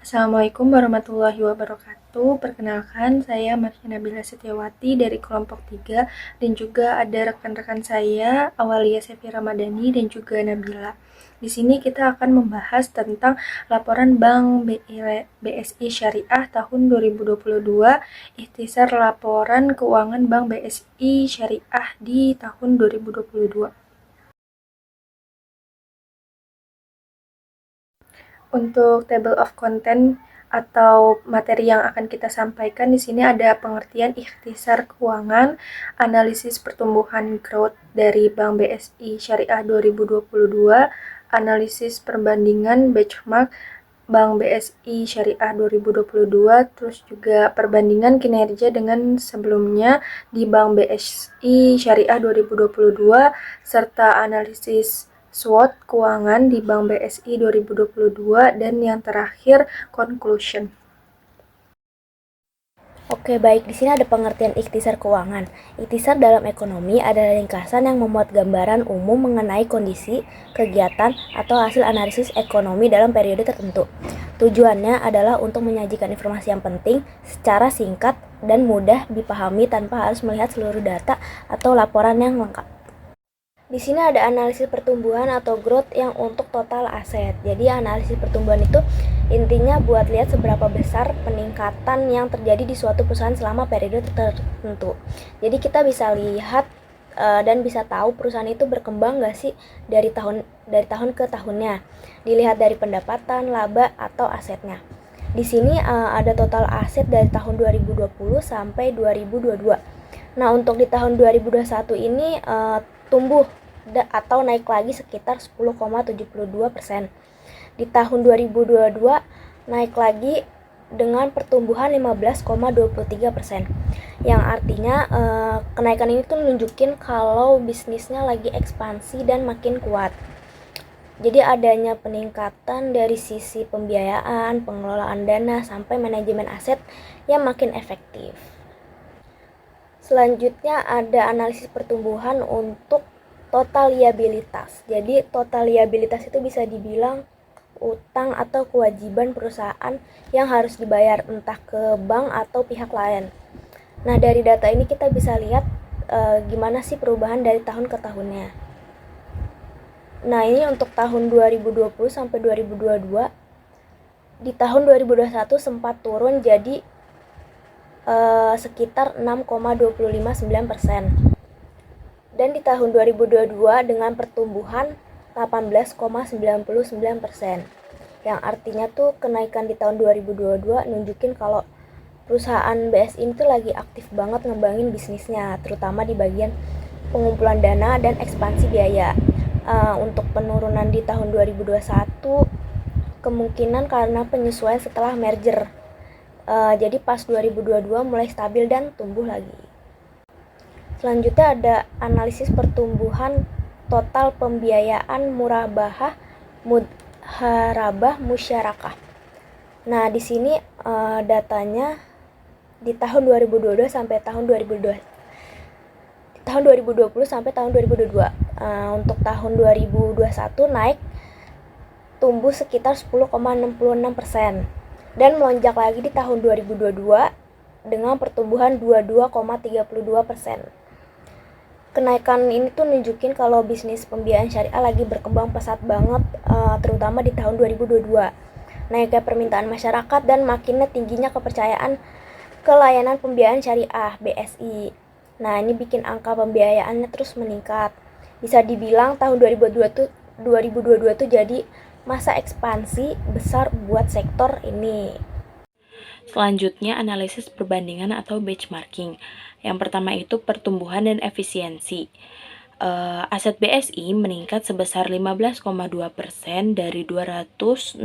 Assalamualaikum warahmatullahi wabarakatuh. Perkenalkan, saya Maria Nabila Setiawati dari kelompok 3 dan juga ada rekan-rekan saya, Awalia Sefi Ramadhani dan juga Nabila. Di sini kita akan membahas tentang laporan Bank BSI Syariah tahun 2022, ikhtisar laporan keuangan Bank BSI Syariah di tahun 2022. Untuk table of content atau materi yang akan kita sampaikan di sini ada pengertian ikhtisar keuangan, analisis pertumbuhan growth dari Bank BSI Syariah 2022, analisis perbandingan benchmark Bank BSI Syariah 2022, terus juga perbandingan kinerja dengan sebelumnya di Bank BSI Syariah 2022, serta analisis SWOT keuangan di Bank BSI 2022, dan yang terakhir conclusion. Oke, baik. Di sini ada pengertian ikhtisar keuangan. Ikhtisar dalam ekonomi adalah ringkasan yang memuat gambaran umum mengenai kondisi, kegiatan, atau hasil analisis ekonomi dalam periode tertentu. Tujuannya adalah untuk menyajikan informasi yang penting secara singkat dan mudah dipahami tanpa harus melihat seluruh data atau laporan yang lengkap. Di sini ada analisis pertumbuhan atau growth yang untuk total aset. Jadi analisis pertumbuhan itu intinya buat lihat seberapa besar peningkatan yang terjadi di suatu perusahaan selama periode tertentu. Jadi kita bisa lihat dan bisa tahu perusahaan itu berkembang nggak sih dari tahun ke tahunnya. Dilihat dari pendapatan, laba atau asetnya. Di sini ada total aset dari tahun 2020 sampai 2022. Nah, untuk di tahun 2021 ini tumbuh atau naik lagi sekitar 10,72%. Di tahun 2022 naik lagi dengan pertumbuhan 15,23%. Yang artinya kenaikan ini tuh nunjukin kalau bisnisnya lagi ekspansi dan makin kuat. Jadi adanya peningkatan dari sisi pembiayaan, pengelolaan dana, sampai manajemen aset yang makin efektif. Selanjutnya ada analisis pertumbuhan untuk total liabilitas. Jadi total liabilitas itu bisa dibilang utang atau kewajiban perusahaan yang harus dibayar entah ke bank atau pihak lain. Nah, dari data ini kita bisa lihat gimana sih perubahan dari tahun ke tahunnya. Nah, ini untuk tahun 2020 sampai 2022. Di tahun 2021 sempat turun jadi sekitar 6,259%. Dan di tahun 2022 dengan pertumbuhan 18,99%. Yang artinya tuh kenaikan di tahun 2022 nunjukin kalau perusahaan BSI ini tuh lagi aktif banget ngembangin bisnisnya, terutama di bagian pengumpulan dana dan ekspansi biaya. Untuk penurunan di tahun 2021 kemungkinan karena penyesuaian setelah merger. Jadi pas 2022 mulai stabil dan tumbuh lagi. Selanjutnya ada analisis pertumbuhan total pembiayaan murabahah mudharabah musyarakah. Nah, di sini datanya di tahun 2022 sampai tahun 2022. Tahun 2020 sampai tahun 2022. Untuk tahun 2021 naik tumbuh sekitar 10,66% dan melonjak lagi di tahun 2022 dengan pertumbuhan 22,32%. Kenaikan ini tuh nunjukin kalau bisnis pembiayaan syariah lagi berkembang pesat banget, terutama di tahun 2022. Naiknya permintaan masyarakat dan makinnya tingginya kepercayaan ke layanan pembiayaan syariah BSI. Nah, ini bikin angka pembiayaannya terus meningkat. Bisa dibilang tahun 2022 tuh jadi masa ekspansi besar buat sektor ini. Selanjutnya, analisis perbandingan atau benchmarking. Yang pertama itu pertumbuhan dan efisiensi. Aset BSI meningkat sebesar 15,2% dari 265,3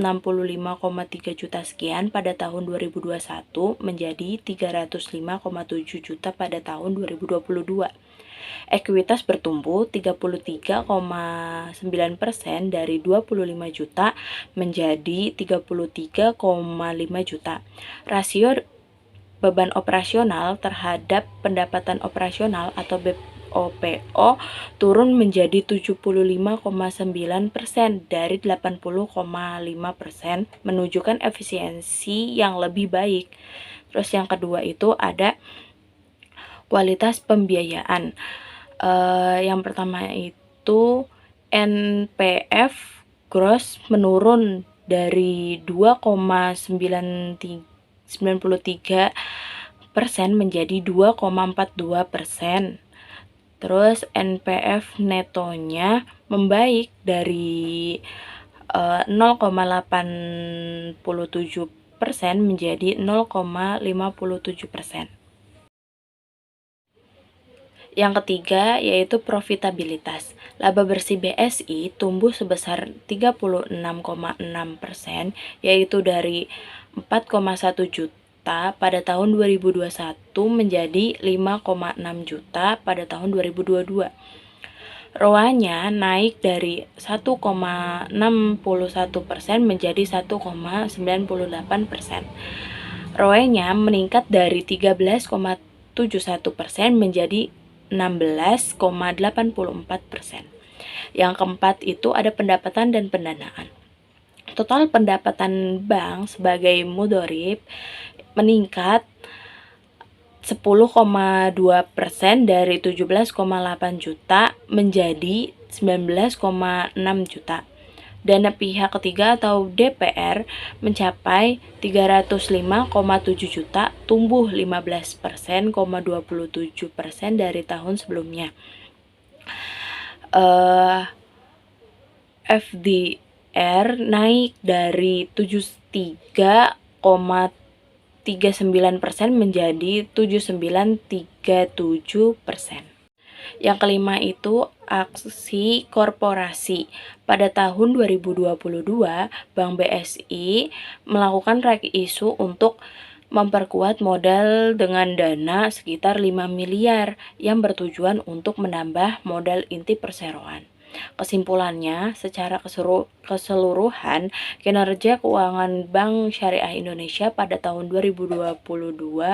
juta sekian pada tahun 2021 menjadi 305,7 juta pada tahun 2022. Ekuitas bertumbuh 33,9% dari 25 juta menjadi 33,5 juta. Rasio beban operasional terhadap pendapatan operasional atau ROPO turun menjadi 75,9% dari 80,5%, menunjukkan efisiensi yang lebih baik. Terus yang kedua itu ada kualitas pembiayaan. Yang pertama itu NPF gross menurun dari 2,93% menjadi 2,42%. Terus NPF netonya membaik dari 0,87% menjadi 0,57%. Yang ketiga yaitu profitabilitas. Laba bersih BSI tumbuh sebesar 36,6%, yaitu dari 4,1 juta pada tahun 2021 menjadi 5,6 juta pada tahun 2022. ROA-nya naik dari 1,61% menjadi 1,98%. ROE-nya meningkat dari 13,71% menjadi 16,84%. Yang keempat itu ada pendapatan dan pendanaan. Total pendapatan bank sebagai mudhorib meningkat 10,2% dari 17,8 juta menjadi 19,6 juta. Dana pihak ketiga atau DPR mencapai 305,7 juta, tumbuh 15,27% dari tahun sebelumnya. FDR naik dari 73,39% menjadi 79,37%. Yang kelima itu aksi korporasi. Pada tahun 2022, Bank BSI melakukan right issue untuk memperkuat modal dengan dana sekitar 5 miliar yang bertujuan untuk menambah modal inti perseroan. Kesimpulannya, secara keseluruhan, kinerja keuangan Bank Syariah Indonesia pada tahun 2022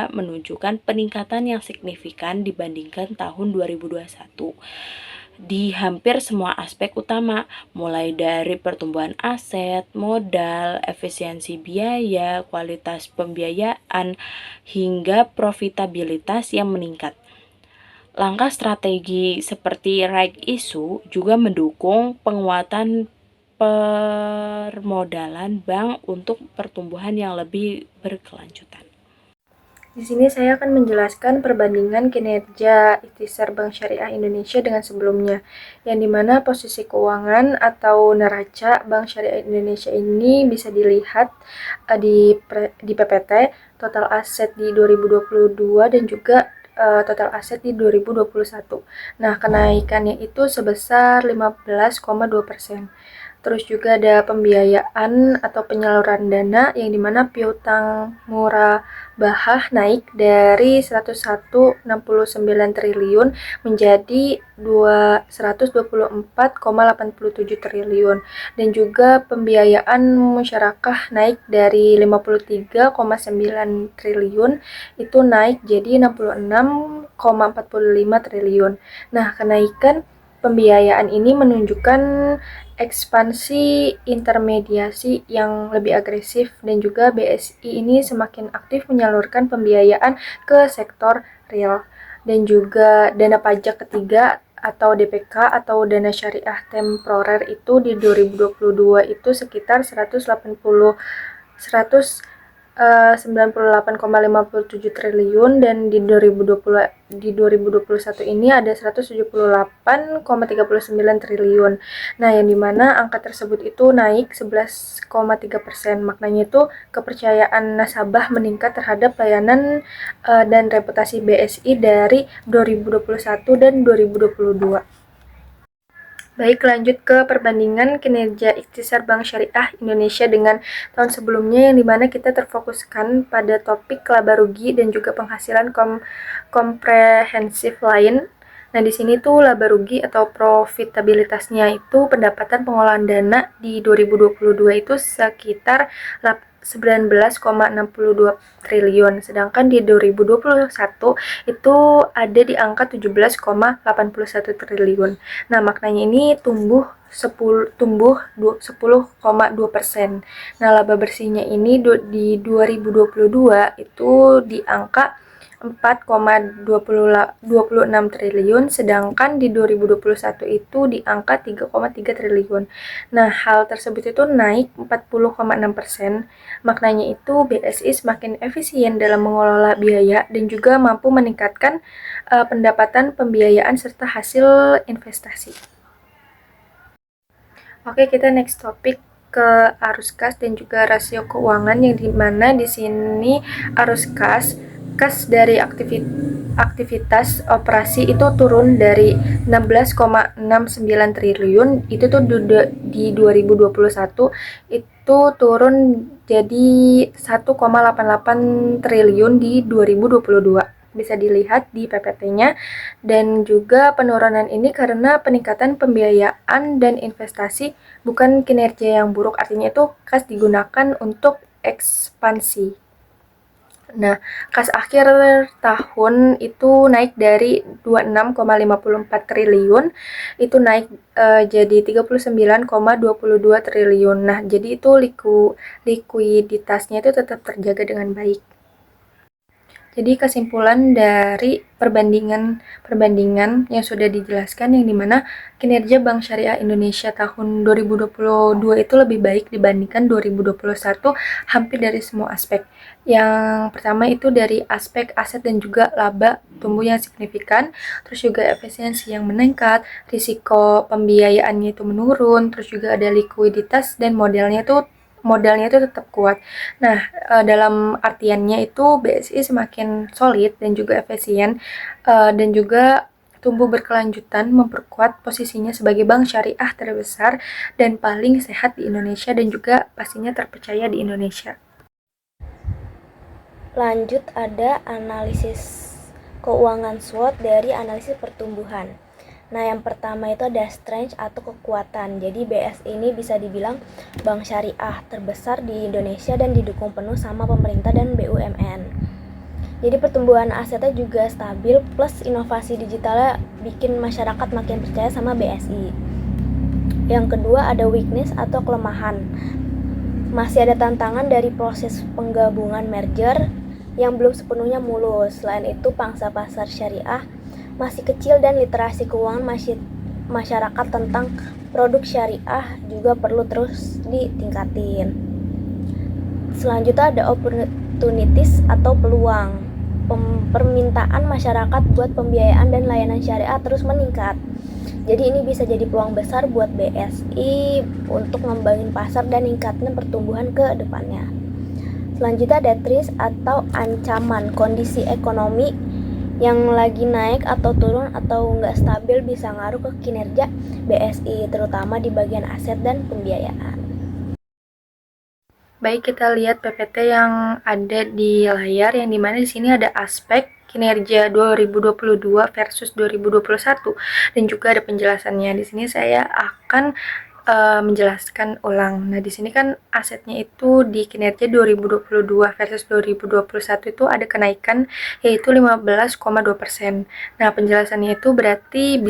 menunjukkan peningkatan yang signifikan dibandingkan tahun 2021 di hampir semua aspek utama, mulai dari pertumbuhan aset, modal, efisiensi biaya, kualitas pembiayaan, hingga profitabilitas yang meningkat. Langkah strategi seperti right issue juga mendukung penguatan permodalan bank untuk pertumbuhan yang lebih berkelanjutan. Di sini saya akan menjelaskan perbandingan kinerja ikhtisar Bank Syariah Indonesia dengan sebelumnya, yang dimana posisi keuangan atau neraca Bank Syariah Indonesia ini bisa dilihat di PPT, total aset di 2022 dan juga total aset di 2021. Nah, kenaikannya itu sebesar 15,2%. Terus juga ada pembiayaan atau penyaluran dana yang dimana piutang murabahah naik dari 101,69 triliun menjadi 124,87 triliun, dan juga pembiayaan musyarakah naik dari 53,9 triliun itu naik jadi 66,45 triliun. Nah, kenaikan pembiayaan ini menunjukkan ekspansi intermediasi yang lebih agresif, dan juga BSI ini semakin aktif menyalurkan pembiayaan ke sektor real. Dan juga dana pajak ketiga atau DPK atau dana syariah temporer itu di 2022 itu sekitar 98,57 triliun, dan di 2021 ini ada 178,39 triliun. Nah, yang dimana angka tersebut itu naik 11,3%. Maknanya itu kepercayaan nasabah meningkat terhadap layanan dan reputasi BSI dari 2021 dan 2022. Baik, lanjut ke perbandingan kinerja ikhtisar Bank Syariah Indonesia dengan tahun sebelumnya, yang dimana kita terfokuskan pada topik laba rugi dan juga penghasilan komprehensif lain. Nah, di sini tuh laba rugi atau profitabilitasnya itu pendapatan pengolahan dana di 2022 itu sekitar 19,62 triliun, sedangkan di 2021 itu ada di angka 17,81 triliun. Nah, maknanya ini tumbuh 10,2%. Nah, laba bersihnya ini di 2022 itu di angka 4,26 triliun, sedangkan di 2021 itu di angka 3,3 triliun. Nah, hal tersebut itu naik 40,6%. Maknanya itu BSI semakin efisien dalam mengelola biaya dan juga mampu meningkatkan pendapatan pembiayaan serta hasil investasi. Oke, kita next topik ke arus kas dan juga rasio keuangan, yang dimana di sini arus kas dari aktivitas operasi itu turun dari 16,69 triliun itu tuh di 2021 itu turun jadi 1,88 triliun di 2022. Bisa dilihat di PPT-nya. Dan juga penurunan ini karena peningkatan pembiayaan dan investasi, bukan kinerja yang buruk. Artinya itu kas digunakan untuk ekspansi. Nah, kas akhir tahun itu naik dari 26,54 triliun itu naik jadi 39,22 triliun. Nah, jadi itu likuiditasnya itu tetap terjaga dengan baik. Jadi kesimpulan dari perbandingan yang sudah dijelaskan, yang dimana kinerja Bank Syariah Indonesia tahun 2022 itu lebih baik dibandingkan 2021 hampir dari semua aspek. Yang pertama itu dari aspek aset dan juga laba tumbuh yang signifikan, terus juga efisiensi yang meningkat, risiko pembiayaannya itu menurun, terus juga ada likuiditas dan modalnya itu tetap kuat. Nah, dalam artiannya itu BSI semakin solid dan juga efisien, dan juga tumbuh berkelanjutan, memperkuat posisinya sebagai bank syariah terbesar dan paling sehat di Indonesia dan juga pastinya terpercaya di Indonesia. Lanjut ada analisis keuangan SWOT dari analisis pertumbuhan. Nah, yang pertama itu ada strength atau kekuatan. Jadi BSI ini bisa dibilang bank syariah terbesar di Indonesia dan didukung penuh sama pemerintah dan BUMN. Jadi pertumbuhan asetnya juga stabil, plus inovasi digitalnya bikin masyarakat makin percaya sama BSI. Yang kedua ada weakness atau kelemahan. Masih ada tantangan dari proses penggabungan merger yang belum sepenuhnya mulus. Selain itu, pangsa pasar syariah masih kecil dan literasi keuangan masyarakat tentang produk syariah juga perlu terus ditingkatin. Selanjutnya ada opportunities atau peluang. Permintaan masyarakat buat pembiayaan dan layanan syariah terus meningkat. Jadi ini bisa jadi peluang besar buat BSI untuk ngembangin pasar dan ningkatin pertumbuhan ke depannya. Selanjutnya ada risk atau ancaman. Kondisi ekonomi yang lagi naik atau turun atau nggak stabil bisa ngaruh ke kinerja BSI, terutama di bagian aset dan pembiayaan. Baik, kita lihat PPT yang ada di layar, yang dimana di sini ada aspek kinerja 2022 versus 2021 dan juga ada penjelasannya. Di sini saya akan menjelaskan ulang. Nah, di sini kan asetnya itu di kinerja 2022 versus 2021 itu ada kenaikan yaitu 15,2%. Nah, penjelasannya itu berarti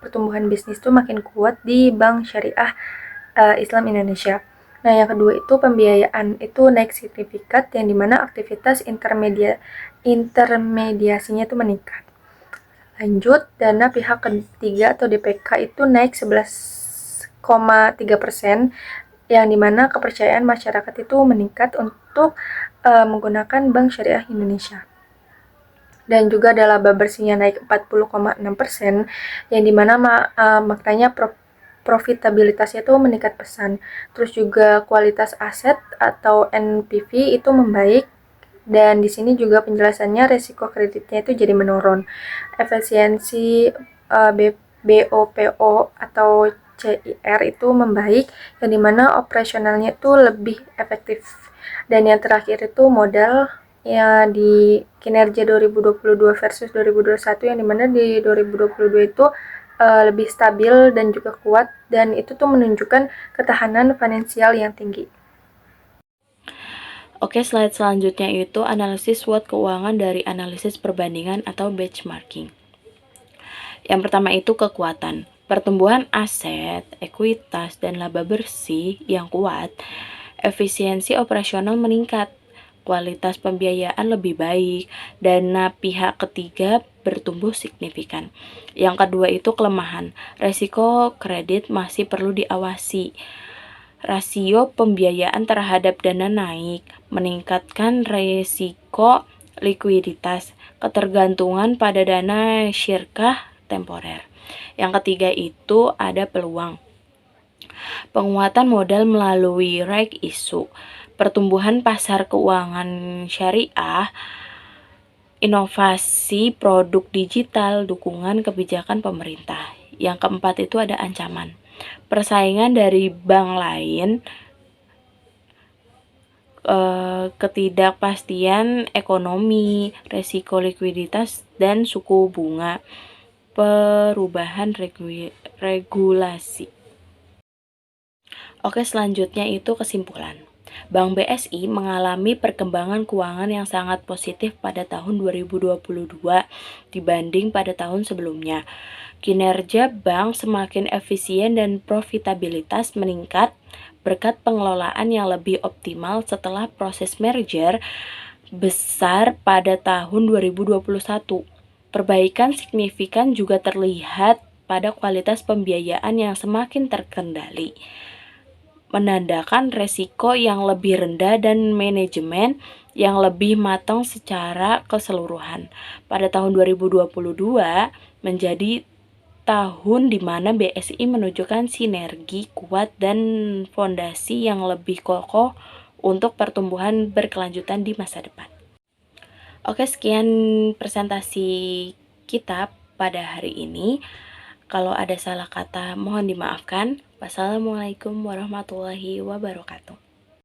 pertumbuhan bisnis itu makin kuat di Bank Syariah Islam Indonesia. Nah, yang kedua itu pembiayaan itu naik signifikan, yang dimana aktivitas intermediasinya itu meningkat. Lanjut, dana pihak ketiga atau DPK itu naik 11,3%, yang dimana kepercayaan masyarakat itu meningkat untuk menggunakan Bank Syariah Indonesia. Dan juga ada laba bersihnya naik 40,6%, yang dimana maknanya profitabilitasnya itu meningkat pesat. Terus juga kualitas aset atau NPV itu membaik, dan di sini juga penjelasannya resiko kreditnya itu jadi menurun. Efisiensi BOPO atau CIR itu membaik, yang dimana operasionalnya itu lebih efektif. Dan yang terakhir itu modal ya di kinerja 2022 versus 2021, yang dimana di 2022 itu lebih stabil dan juga kuat, dan itu tuh menunjukkan ketahanan finansial yang tinggi. Oke, slide selanjutnya itu analisis SWOT keuangan dari analisis perbandingan atau benchmarking. Yang pertama itu kekuatan. Pertumbuhan aset, ekuitas, dan laba bersih yang kuat, efisiensi operasional meningkat, kualitas pembiayaan lebih baik, dana pihak ketiga bertumbuh signifikan. Yang kedua itu kelemahan, resiko kredit masih perlu diawasi. Rasio pembiayaan terhadap dana naik, meningkatkan resiko likuiditas, ketergantungan pada dana syirkah temporer. Yang ketiga itu ada peluang. Penguatan modal melalui right issue, pertumbuhan pasar keuangan syariah, inovasi produk digital, dukungan kebijakan pemerintah. Yang keempat itu ada ancaman. Persaingan dari bank lain, ketidakpastian ekonomi, resiko likuiditas, dan suku bunga, perubahan regulasi. Oke, selanjutnya itu kesimpulan. Bank BSI mengalami perkembangan keuangan yang sangat positif pada tahun 2022 dibanding pada tahun sebelumnya. Kinerja bank semakin efisien dan profitabilitas meningkat berkat pengelolaan yang lebih optimal setelah proses merger besar pada tahun 2021. Perbaikan signifikan juga terlihat pada kualitas pembiayaan yang semakin terkendali, menandakan resiko yang lebih rendah dan manajemen yang lebih matang secara keseluruhan. Pada tahun 2022 menjadi tahun di mana BSI menunjukkan sinergi kuat dan fondasi yang lebih kokoh untuk pertumbuhan berkelanjutan di masa depan. Oke, sekian presentasi kita pada hari ini. Kalau ada salah kata mohon dimaafkan. Wassalamualaikum warahmatullahi wabarakatuh.